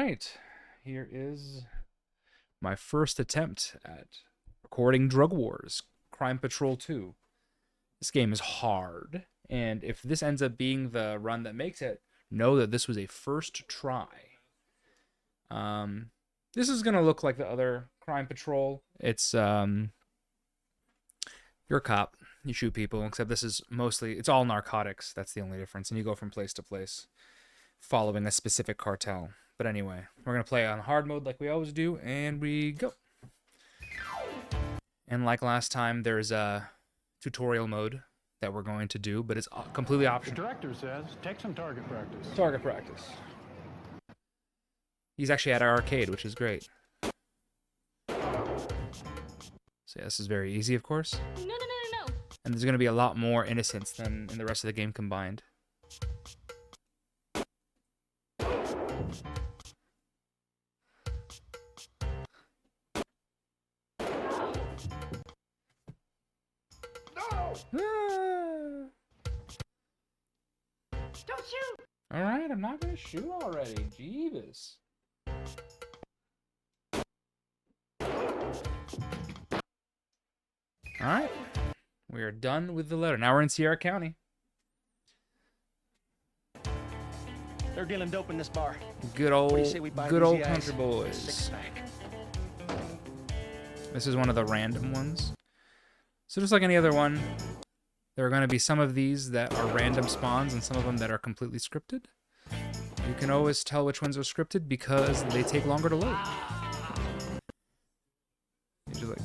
right, here is my first attempt at recording Drug Wars, Crime Patrol 2. This game is hard, and if this ends up being the run that makes it, know that this was a first try. This is going to look like the other Crime Patrol. It's, you're a cop. You shoot people, except this is mostly, it's all narcotics. That's the only difference. And you go from place to place following a specific cartel. But anyway, we're going to play on hard mode like we always do, and we go. And like last time, there's a tutorial mode that we're going to do, but it's completely optional. The director says, take some target practice. Target practice. He's actually at our arcade, which is great. So yeah, this is very easy, of course. No. And there's going to be a lot more innocence than in the rest of the game combined. No! Ah. Don't shoot! Alright, I'm not going to shoot already. Jeebus. Alright. We are done with the letter. Now we're in Sierra County. They're dealing dope in this bar. Good What do old you say we buy country these guys? boys. Six-pack. This is one of the random ones. So just like any other one, there are going to be some of these that are random spawns and some of them that are completely scripted. You can always tell which ones are scripted because they take longer to load. You just like...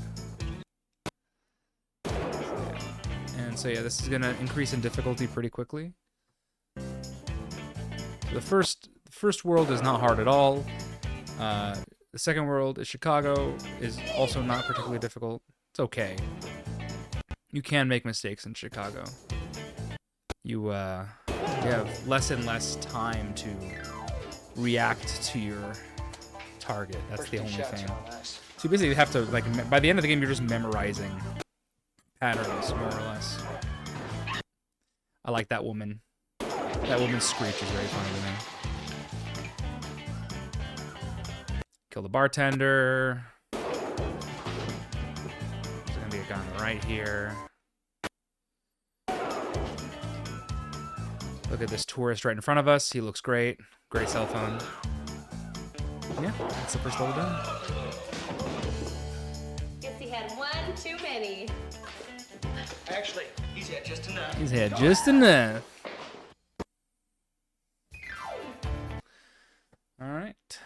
And so yeah, this is going to increase in difficulty pretty quickly. The first world is not hard at all. The second world is Chicago, is also not particularly difficult. It's okay. You can make mistakes in Chicago. You have less and less time to react to your target. That's the only thing. So you basically have to, like, by the end of the game, you're just memorizing patterns, more or less. I like that woman. That woman's screech is very funny to me. Kill the bartender. There's gonna be a gun right here. Look at this tourist right in front of us. He looks great. Great cell phone. Yeah, that's the first level done. Guess he had one too many. Actually, he's had just enough. He's had just enough. Alright.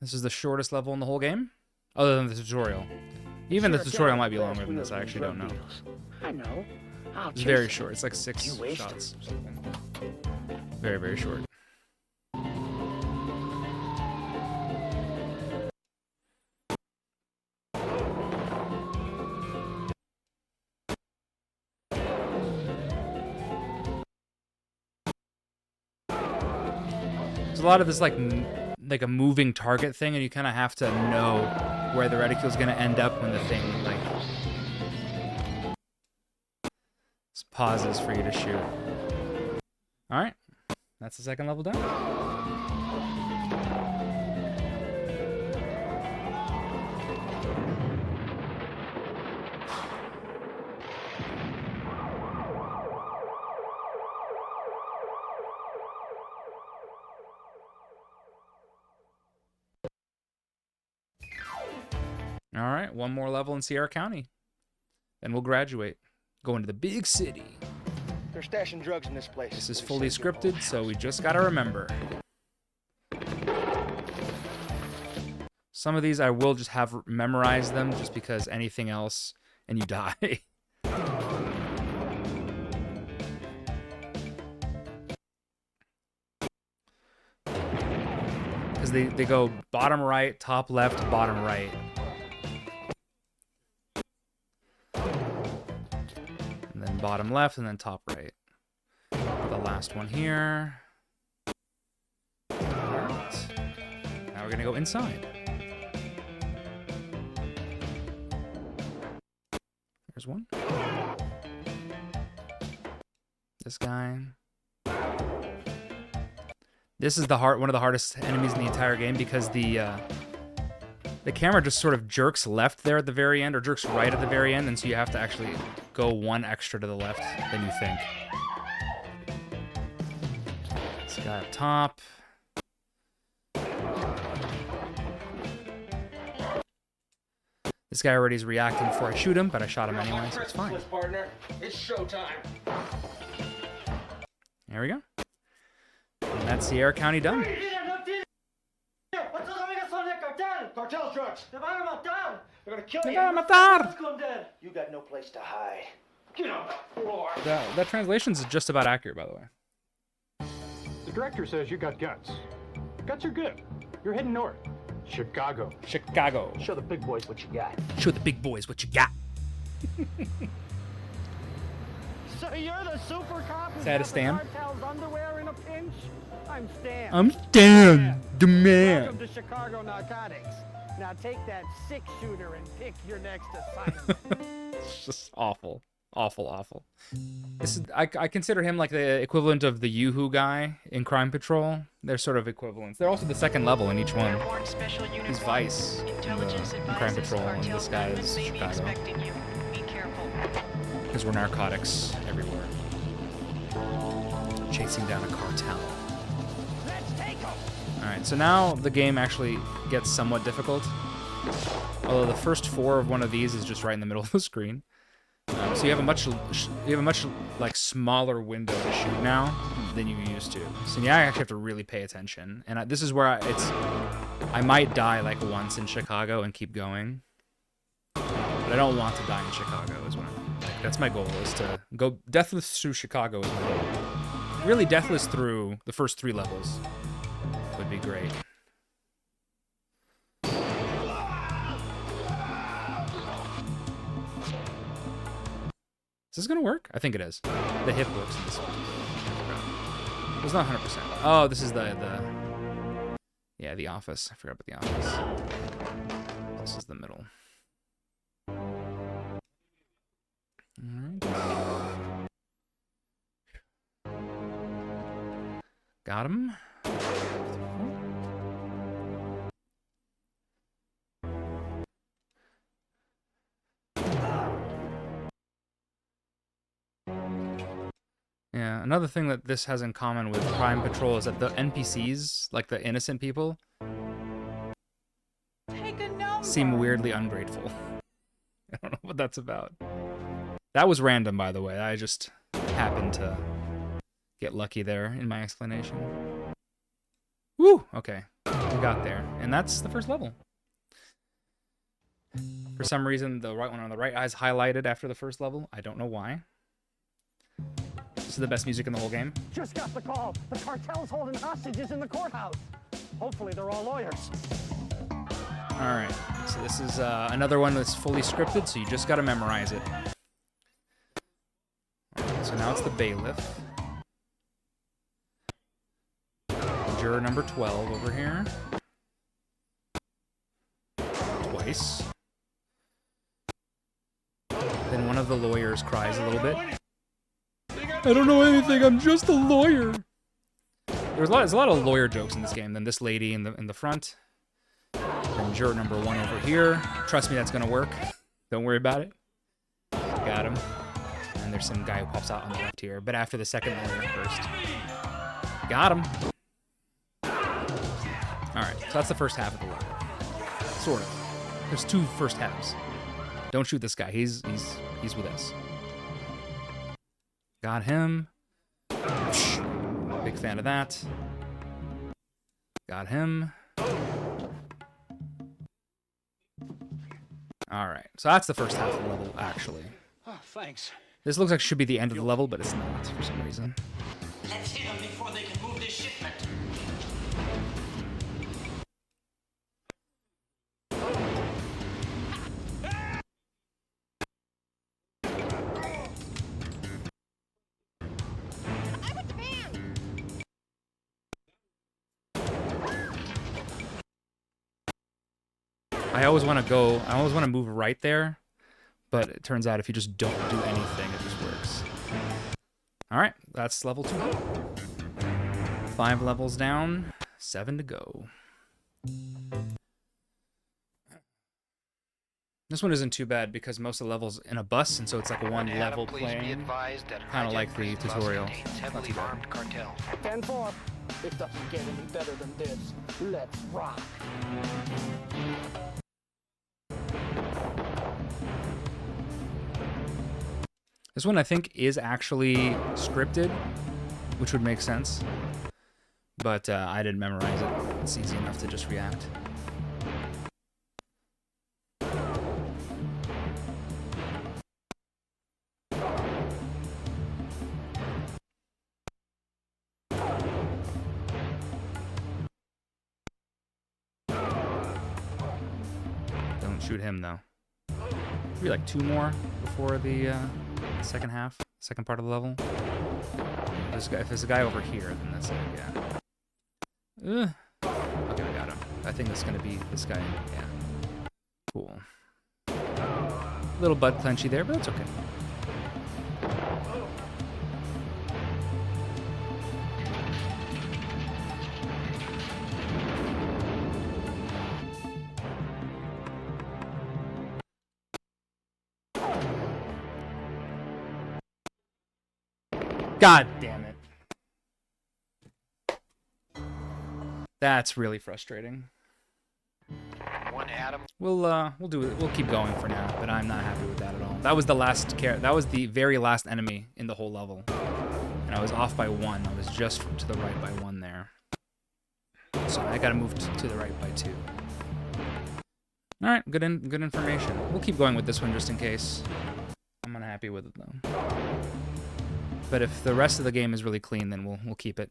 This is the shortest level in the whole game, other than the tutorial. Even the tutorial might be longer than this, I actually don't know. I know. It's very short. It's like 6 shots or something. Very, very short. There's a lot of this like a moving target thing, and you kind of have to know where the reticule is going to end up when the thing like pauses for you to shoot. All right, that's the second level done. All right, one more level in Sierra County. Then we'll graduate. Go into the big city. They're stashing drugs in this place. This is fully scripted, so we just gotta remember. Some of these I will just have memorized them just because anything else and you die. Because they go bottom right, top left, bottom right. And then bottom left, and then top right. The last one here. Alright. Now we're gonna go inside. There's one. This guy. This is one of the hardest enemies in the entire game because the camera just sort of jerks left there at the very end, or jerks right at the very end, and so you have to actually go one extra to the left than you think. This guy up top. This guy already is reacting before I shoot him, but I shot him anyway, so it's fine. Partner, it's showtime. There we go. And that's Sierra County done. Cartel drugs. They're gonna kill Me you. van a matar. You got no place to hide. Get on the floor. That translation's just about accurate, by the way. The director says you got guts. Guts are good. You're heading north. Chicago. Chicago. Show the big boys what you got. Show the big boys what you got. So you're the super cop who Is that a got the Stan? cartel's underwear in a pinch? I'm Stan. I'm Stan, the man. Welcome to Chicago Narcotics. Now take that 6-shooter and pick your next assignment. It's just awful. Awful, awful. This is I consider him like the equivalent of the Yoo-Hoo guy in Crime Patrol. They're sort of equivalents. They're also the second level in each one. Airborne Special Unit He's 1. Vice Intelligence in Crime advises Patrol, and cartel this guy members is may be Chicago. expecting you. Be careful. Because we're narcotics everywhere. Chasing down a cartel. Alright, so now the game actually gets somewhat difficult. Although the first 4 of one of these is just right in the middle of the screen. So you have a much like smaller window to shoot now than you used to. So yeah, I actually have to really pay attention. And this is where I might die like once in Chicago and keep going. But I don't want to die in Chicago is what that's my goal, is to go deathless through Chicago is my goal. Really deathless through the first 3 levels would be great. Is this gonna work? I think it is. The hip works in this one. It's not 100%. Oh, this is the yeah, the office. I forgot about the office. This is the middle. Alright. Got him. Yeah, another thing that this has in common with Crime Patrol is that the NPCs, like the innocent people, seem weirdly ungrateful. I don't know what that's about. That was random, by the way. I just happened to get lucky there in my explanation. Woo! Okay, we got there. And that's the first level. For some reason, the right one on the right eye is highlighted after the first level. I don't know why. This is the best music in the whole game. Just got the call. The cartel's holding hostages in the courthouse. Hopefully they're all lawyers. Alright, so this is another one that's fully scripted, so you just gotta memorize it. Alright, so now it's the bailiff. Juror number 12 over here. Twice. Then one of the lawyers cries a little bit. I don't know anything, I'm just a lawyer. There's a lot of lawyer jokes in this game. Then this lady in the front. Then juror number 1 over here. Trust me, that's gonna work. Don't worry about it. Got him. And there's some guy who pops out on the left here. But after the second lawyer first. Got him. Alright, so that's the first half of the level. Sort of. There's 2 first halves. Don't shoot this guy. He's with us. Got him. Big fan of that. Got him. Alright, so that's the first half of the level, actually. Oh, thanks. This looks like it should be the end of the level, but it's not for some reason. Let's hit them before they can move this shipment. I always want to move right there, but it turns out if you just don't do anything, it just works. Alright, that's level 2. 5 levels down, 7 to go. This one isn't too bad because most of the levels in a bus, and so it's like a one level playing, kind of like the tutorial. Not too bad. 10-4. It doesn't get any better than this. Let's rock. This one I think is actually scripted, which would make sense. But I didn't memorize it. It's easy enough to just react. Don't shoot him though. Maybe like 2 more before the second half, second part of the level. If there's a guy over here, then that's it, yeah. Okay, I got him. I think it's gonna be this guy, yeah. Cool. Little butt clenchy there, but that's okay. God damn it. That's really frustrating. One atom. We'll do it. We'll keep going for now, but I'm not happy with that at all. That was the last that was the very last enemy in the whole level. And I was off by 1. I was just to the right by 1 there. So I gotta move to the right by 2. Alright, good information. We'll keep going with this one just in case. I'm unhappy with it though. But if the rest of the game is really clean, then we'll keep it.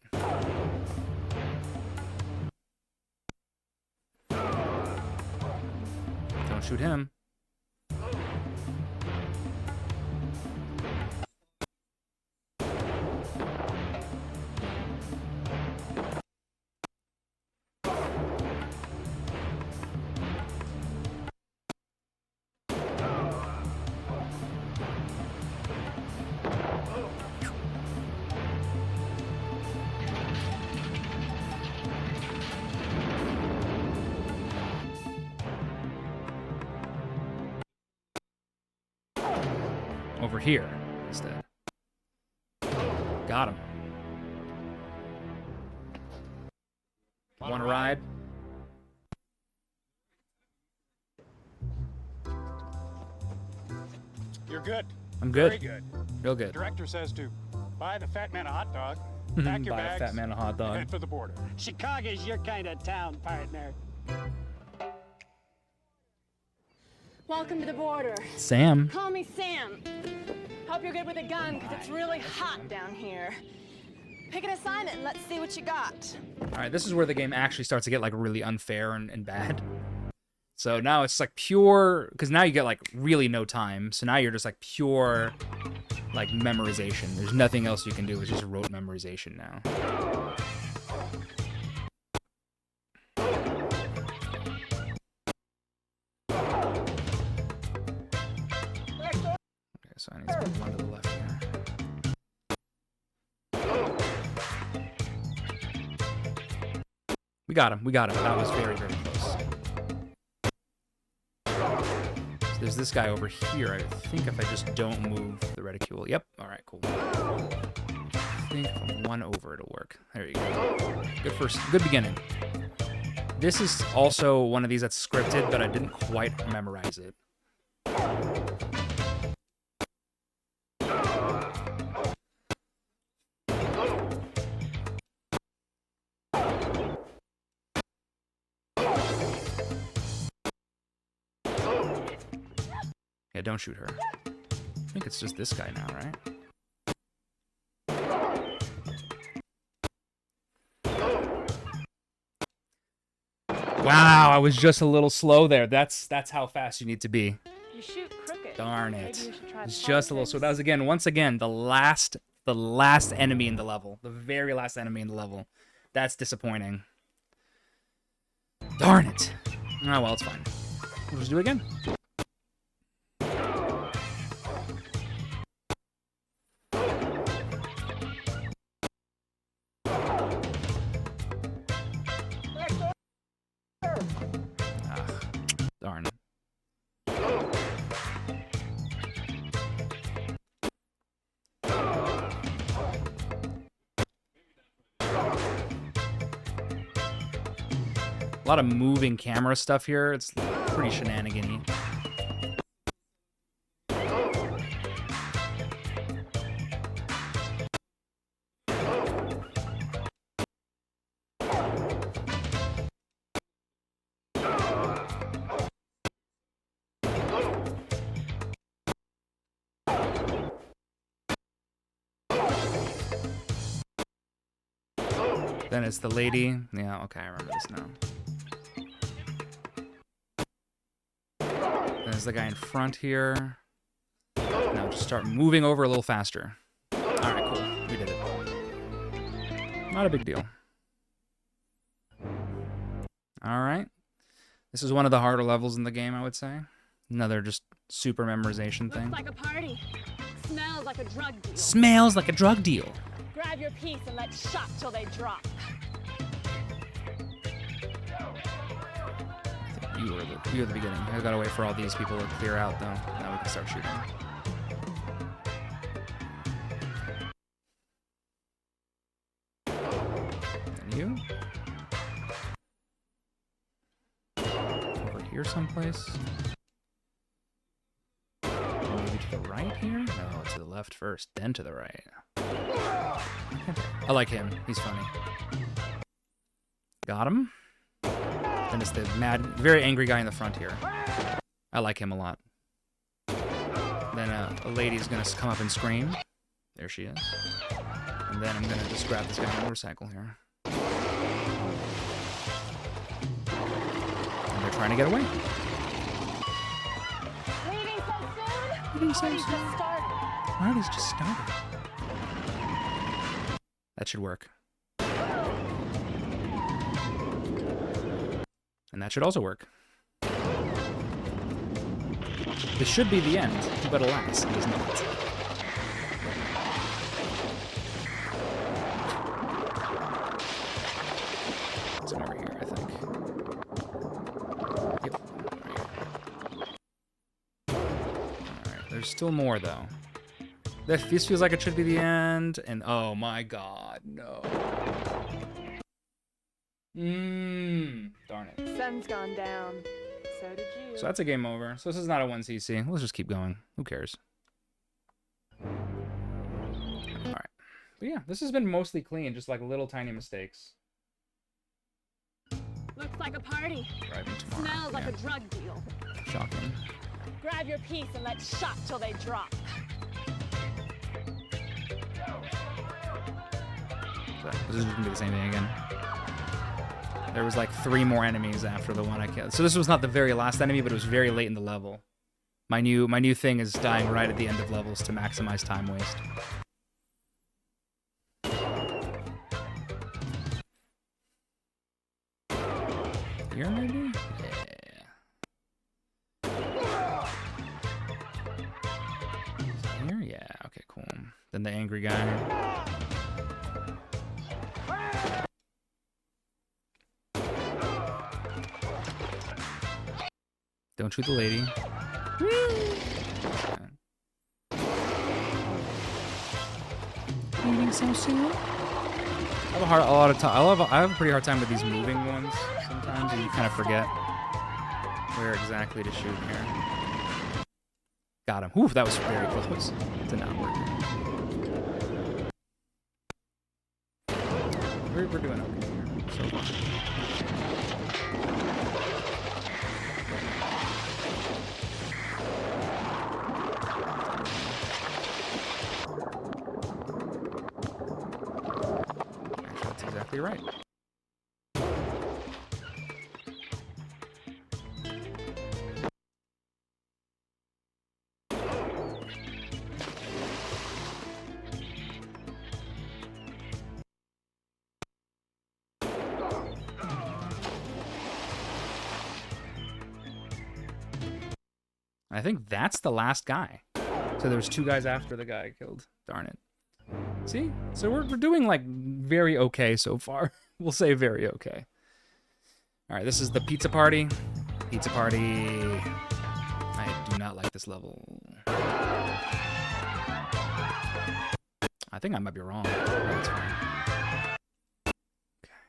Don't shoot him. Over here instead. Got him. Want to ride? You're good. I'm good. Very good. Real good. Director says to buy the fat man a hot dog, pack your Buy bags, a fat man a hot and dog. head for the border. Chicago's your kind of town, partner. Welcome to the border. Sam. Call me Sam. Hope you're good with a gun, because it's really hot down here. Pick an assignment and let's see what you got. Alright, this is where the game actually starts to get like really unfair and bad. So now it's like pure, because now you get like really no time. So now you're just like pure like memorization. There's nothing else you can do. It's just rote memorization now. Okay, so I need to move one to the left here. We got him. We got him. That was very, very close. So there's this guy over here. I think if I just don't move the reticule. Yep. All right, cool. I think from 1 over it'll work. There you go. Good beginning. This is also one of these that's scripted, but I didn't quite memorize it. Yeah, don't shoot her. I think it's just this guy now, right? Wow, I was just a little slow there. That's how fast you need to be. You shoot crooked. Darn Maybe it. you should try It's just a little. So that was once again, the last enemy in the level. The very last enemy in the level. That's disappointing. Darn it. Oh, well, it's fine. We'll just do it again. A lot of moving camera stuff here. It's pretty shenanigan-y. Then it's the lady. Yeah, okay, I remember this now. There's the guy in front here. Now just start moving over a little faster. Alright, cool. We did it. Not a big deal. Alright. This is one of the harder levels in the game, I would say. Another just super memorization thing. Looks like a party. Smells like a drug deal. Smells like a drug deal. Grab your piece and let's shot till they drop. You were the beginning. I gotta wait for all these people to clear out, though. Now we can start shooting. And you? Over here someplace? Maybe to the right here? No, to the left first, then to the right. I like him. He's funny. Got him. Then it's the mad, very angry guy in the front here. I like him a lot. Then a lady's gonna come up and scream. There she is. And then I'm gonna just grab this guy on a motorcycle here. And they're trying to get away. Leaving so soon? Leaving so Party's soon. just started. Party's just started. That should work. And that should also work. This should be the end, but alas, it is not. Somewhere here, I think. Yep. Alright, there's still more, though. This feels like it should be the end, and oh my god, no. Darn it. Sun's gone down. So did you. So that's a game over. So this is not a 1cc. Let's just keep going. Who cares? Alright. But yeah, this has been mostly clean, just like little tiny mistakes. Looks like a party. Driving tomorrow. Smells like Yeah. a drug deal. Shocking. Grab your piece and let's shot till they drop. So this is gonna be the same thing again. There was like 3 more enemies after the one I killed. So this was not the very last enemy, but it was very late in the level. My new thing is dying right at the end of levels to maximize time waste. Here maybe? Yeah. Here? Yeah, okay, cool. Then the angry guy. Don't shoot the lady. Leaving so soon? I have a pretty hard time with these moving ones sometimes, and you kind of forget where exactly to shoot here. Got him. Whew, that was very close to not working. We're doing okay here so far. That's exactly right. I think that's the last guy. So there was 2 guys after the guy I killed. Darn it. See? So we're doing, like, very okay so far. We'll say very okay. All right, this is the pizza party. Pizza party. I do not like this level. I think I might be wrong. No, it's fine. Okay.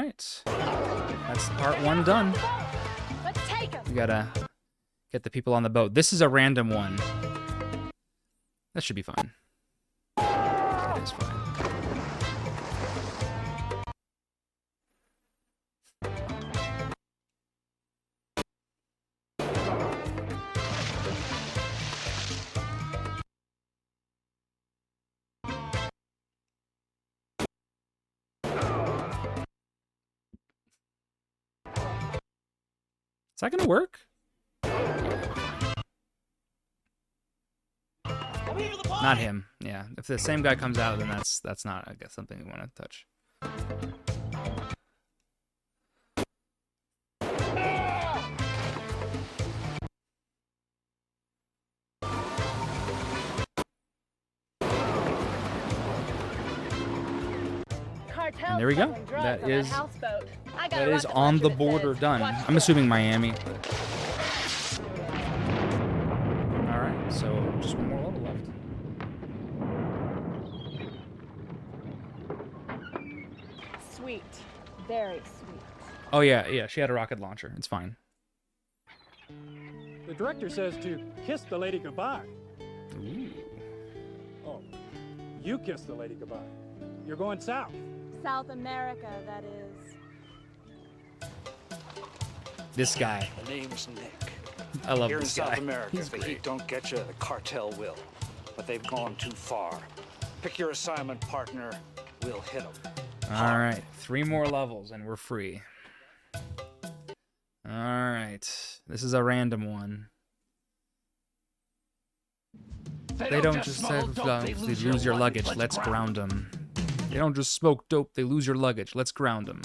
right. That's part 1 done. Let's take him. We gotta get the people on the boat. This is a random one. That should be fine. It is fine. Is that gonna work? Not him. Yeah. If the same guy comes out, then that's not, I guess, something we want to touch. Cartel And there we go. selling drugs That on is- houseboat. I got That a is rocket on launcher the that border says, done. "Watch I'm this." assuming Miami. Alright, so just one more level left. Sweet. Very sweet. Oh yeah, she had a rocket launcher. It's fine. The director says to kiss the lady goodbye. Ooh. Oh, you kiss the lady goodbye. You're going south. South America, that is. This guy. The name's Nick. I love Here in this guy. South America, He's if the great. heat don't get you, the cartel will. But they've gone too far. Pick your assignment partner, we'll hit them. Alright, 3 more levels and we're free. Alright, this is a random one. They don't just have dope, they lose your luggage. Let's ground them. They don't just smoke dope, they lose your luggage. Let's ground them.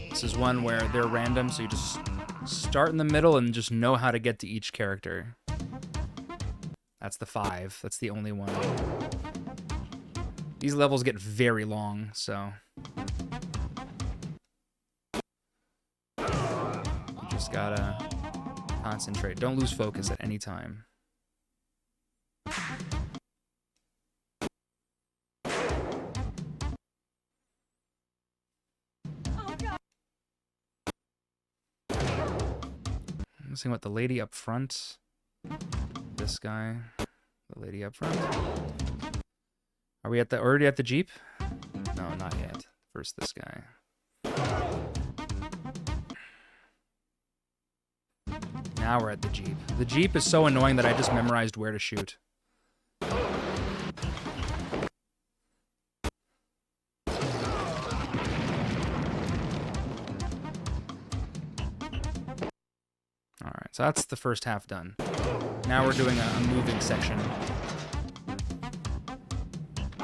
This is one where they're random, so you just start in the middle and just know how to get to each character. That's the 5. That's the only one. These levels get very long, so you just gotta concentrate. Don't lose focus at any time. I'm seeing what the lady up front. This guy. The lady up front. Are we already at the Jeep? No, not yet. First this guy. Now we're at the Jeep. The Jeep is so annoying that I just memorized where to shoot. Alright, so that's the first half done. Now we're doing a moving section.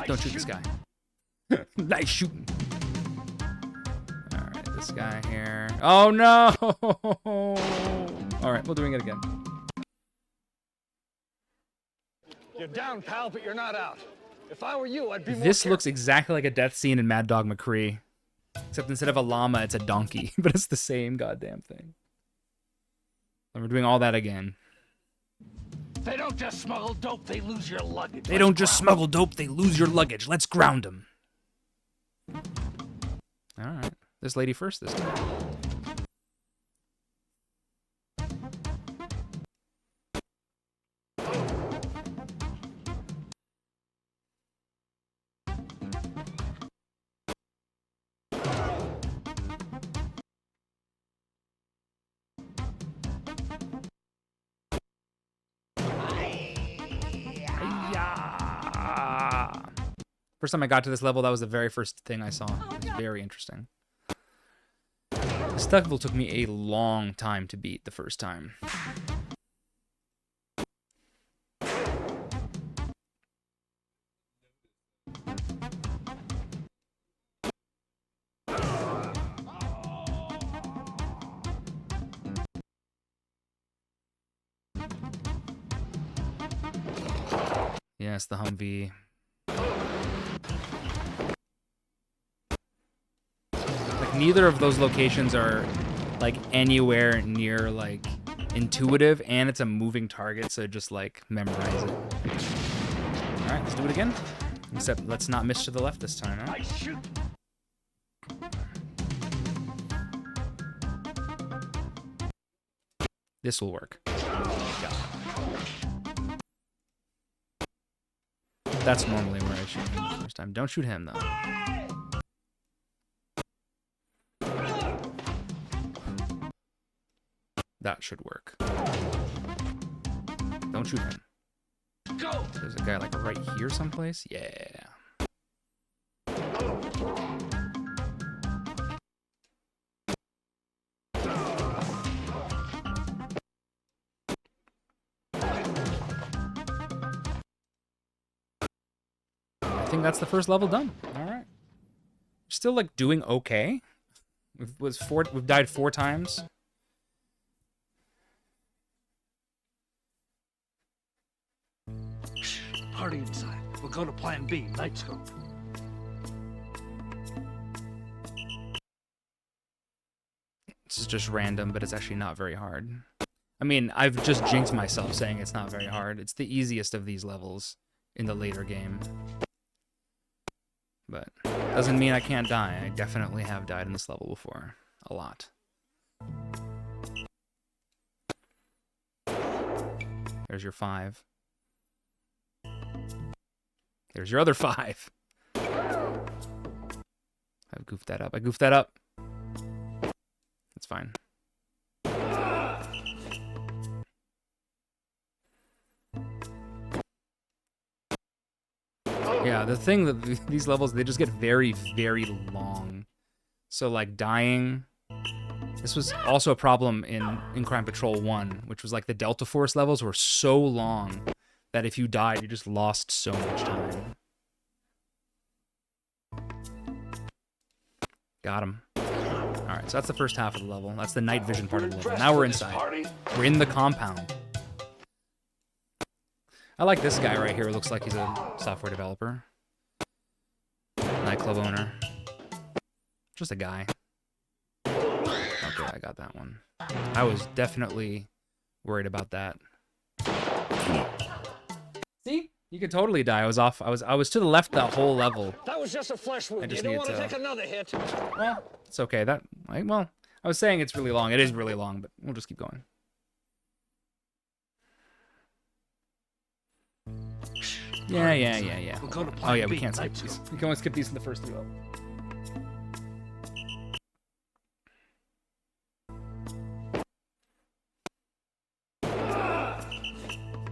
Don't shoot this guy. Nice shooting. Alright, this guy here. Oh no! Alright, we're doing it again. You're down, pal, but you're not out. If I were you, I'd be more This looks exactly like a death scene in Mad Dog McCree. Except instead of a llama, it's a donkey. But it's the same goddamn thing. And we're doing all that again. They don't just smuggle dope, they lose your luggage. They don't just smuggle dope, they lose your luggage. Let's ground them. Alright. This lady first this time. First time I got to this level, that was the very first thing I saw. It was very interesting. This level took me a long time to beat the first time. Yes, the Humvee. Like, neither of those locations are like anywhere near like intuitive, and it's a moving target, so just like memorize it. All right, let's do it again. Except let's not miss to the left this time, huh? This will work. That's normally where I shoot him the first time. Don't shoot him, though. That should work. Don't shoot him. There's a guy like right here someplace. Yeah. I think that's the first level done. All right. Still like doing okay. We've died 4 times. Party inside. We'll go to Plan B. Night scope. This is just random, but it's actually not very hard. I mean, I've just jinxed myself saying it's not very hard. It's the easiest of these levels in the later game. But doesn't mean I can't die. I definitely have died in this level before. A lot. There's your 5. There's your other 5. I've goofed that up. I goofed that up. It's fine. Yeah, the thing that these levels, they just get very, very long. So, like, dying... This was also a problem in Crime Patrol 1, which was like the Delta Force levels were so long that if you died, you just lost so much time. Got him. Alright, so that's the first half of the level. That's the night vision part of the level. Now we're inside. We're in the compound. I like this guy right here. It looks like he's a software developer. Nightclub owner. Just a guy. Okay, I got that one. I was definitely worried about that. See? You could totally die. I was off. I was to the left that whole level. That was just a flesh wound. I just You don't needed want to to- take another hit. Well, it's okay. Well, I was saying it's really long. It is really long, but we'll just keep going. Yeah. We'll go to Oh Plan yeah, we B. can't skip Night these. scope. We can only skip these in the first 3 levels.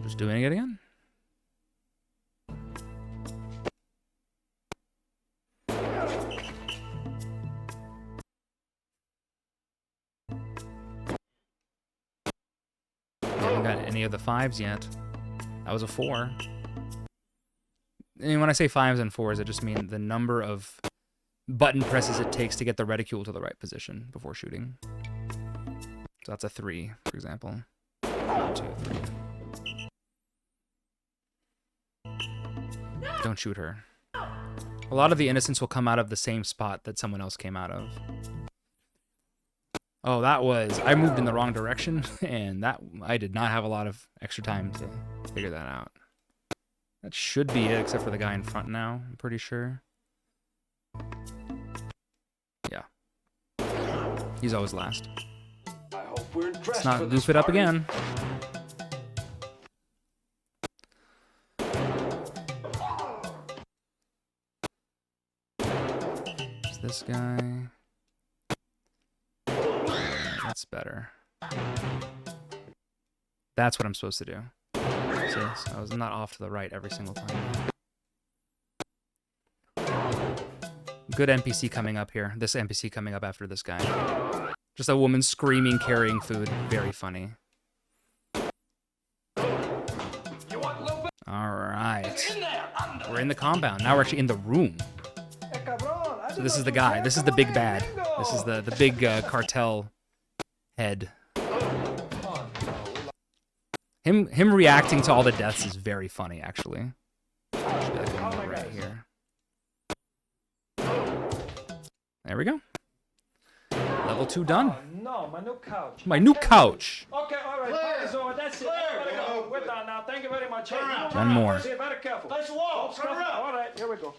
Just doing it again. We haven't got any of the 5s yet. That was a 4. And when I say 5s and 4s, I just mean the number of button presses it takes to get the reticule to the right position before shooting. So that's a 3, for example. 1, 2, 3. Don't shoot her. A lot of the innocents will come out of the same spot that someone else came out of. Oh, that was... I moved in the wrong direction, and that I did not have a lot of extra time to figure that out. That should be it, except for the guy in front now, I'm pretty sure. Yeah. He's always last. I hope we're dressed Let's for not this goof it up party. again. There's this guy. That's better. That's what I'm supposed to do. See, so I was not off to the right every single time. Good NPC coming up here. This NPC coming up after this guy. Just a woman screaming, carrying food. Very funny. Alright. We're in the compound. Now we're actually in the room. So this is the guy. This is the big bad. This is the big cartel head. Him reacting to all the deaths is very funny, actually. Should be like one right here. There we go. Level 2 done. Oh, no, my new couch. My new couch. Okay, all right, party's over. That's it. Everybody go. We're done now. Thank you very much. Hey, One more. Be very careful. Nice wall. Turn around. All right, here we go.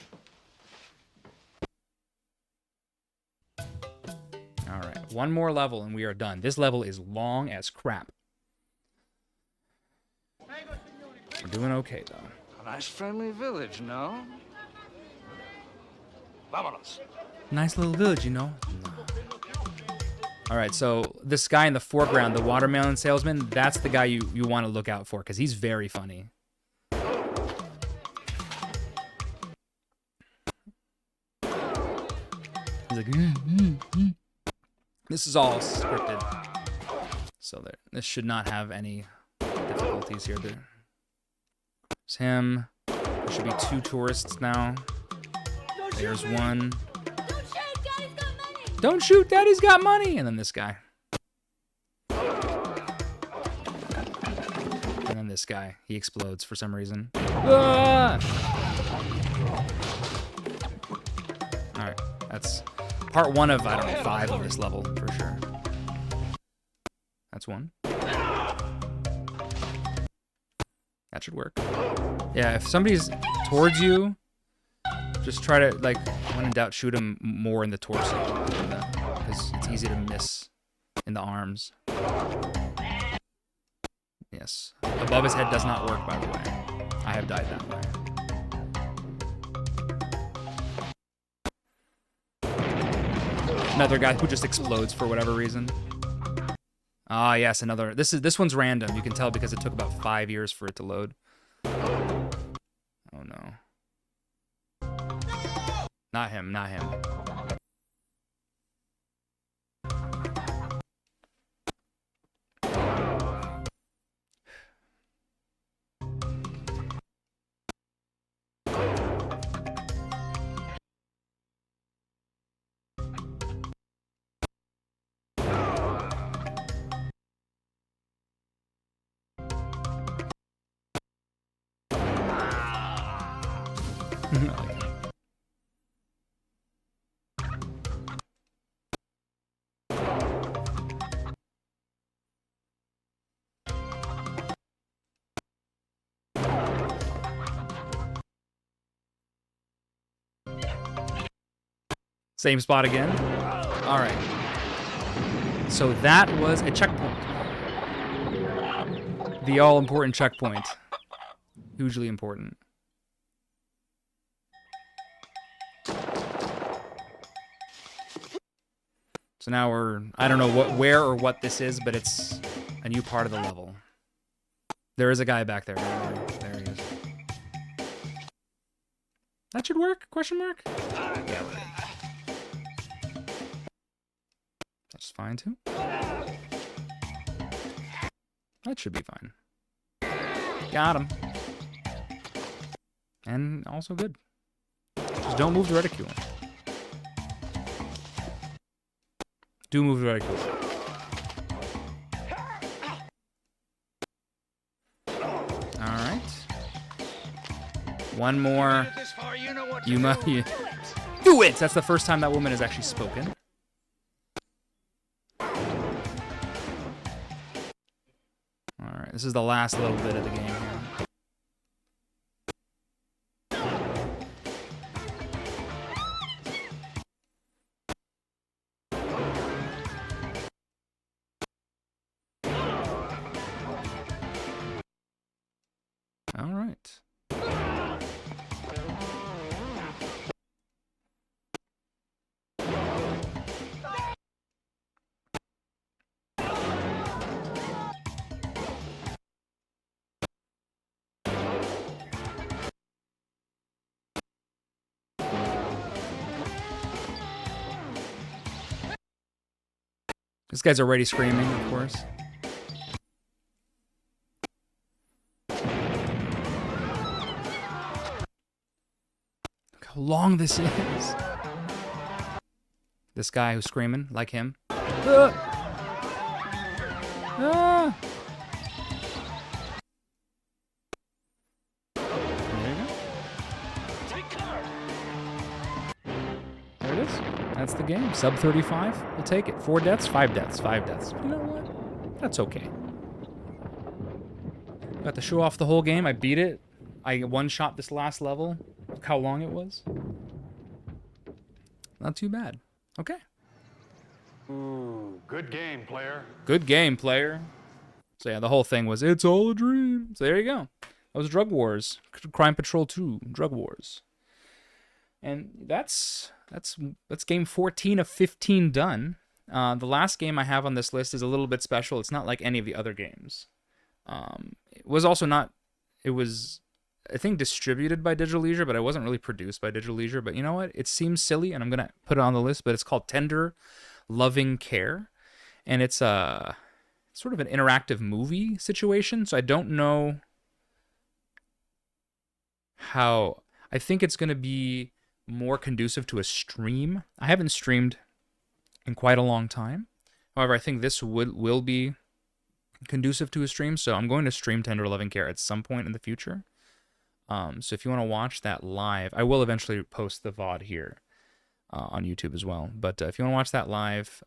All right, one more level and we are done. This level is long as crap. We're doing okay though. A nice friendly village, no? Vámonos. Nice little village, you know. All right, so this guy in the foreground, the watermelon salesman, that's the guy you want to look out for because he's very funny. He's like, This is all scripted. So this should not have any difficulties here. There's him. There should be 2 tourists now. There's one. Don't shoot, Daddy's got money! And then this guy. And then this guy. He explodes for some reason. Ah! Alright, that's part 1 of, I don't know, 5 of this level, for sure. That's 1. That should work. Yeah, if somebody's towards you, just try to, like, when in doubt, shoot him more in the torso. Because it's easy to miss in the arms. Yes. Above his head does not work, by the way. I have died that way. Another guy who just explodes for whatever reason. Ah, yes, another. This one's random. You can tell because it took about 5 years for it to load. Oh no. Not him, not him. Same spot again. All right. So that was a checkpoint. The all-important checkpoint. Hugely important. So now I don't know where or what this is, but it's a new part of the level. There is a guy back there. There he is. That should work? Question mark? Yeah. That's fine too. That should be fine. Got him. And also good. Just don't move the reticule. Do move the reticule. Alright. One more. You must do it! That's the first time that woman has actually spoken. Alright, this is the last little bit of the game here. All right. This guy's already screaming, of course. How long this is. This guy who's screaming, like him. Ah! Ah! There you go. There it is. That's the game. Sub 35. We'll take it. 4 deaths, 5 deaths, 5 deaths. You know what? That's okay. Got to show off the whole game. I beat it. I one-shot this last level. Look how long it was. Not too bad. Okay. Ooh, good game, player. Good game, player. So yeah, the whole thing was, it's all a dream. So there you go. That was Drug Wars. Crime Patrol 2. Drug Wars. And that's game 14 of 15 done. The last game I have on this list is a little bit special. It's not like any of the other games. It was also not... It was, I think, distributed by Digital Leisure, but it wasn't really produced by Digital Leisure. But you know what? It seems silly, and I'm going to put it on the list, but it's called Tender Loving Care. And it's sort of an interactive movie situation, so I don't know how... I think it's going to be more conducive to a stream. I haven't streamed in quite a long time. However, I think this will be conducive to a stream, so I'm going to stream Tender Loving Care at some point in the future. So if you want to watch that live, I will eventually post the VOD here on YouTube as well. But if you want to watch that live,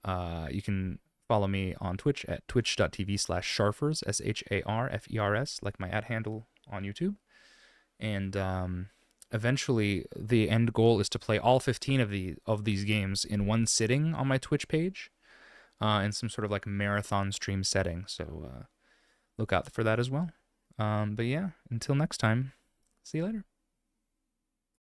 you can follow me on Twitch at twitch.tv/Sharfers, SHARFERS, like my ad handle on YouTube. And eventually, the end goal is to play all 15 of these games in one sitting on my Twitch page, in some sort of like marathon stream setting. So look out for that as well. But yeah, until next time, see you later.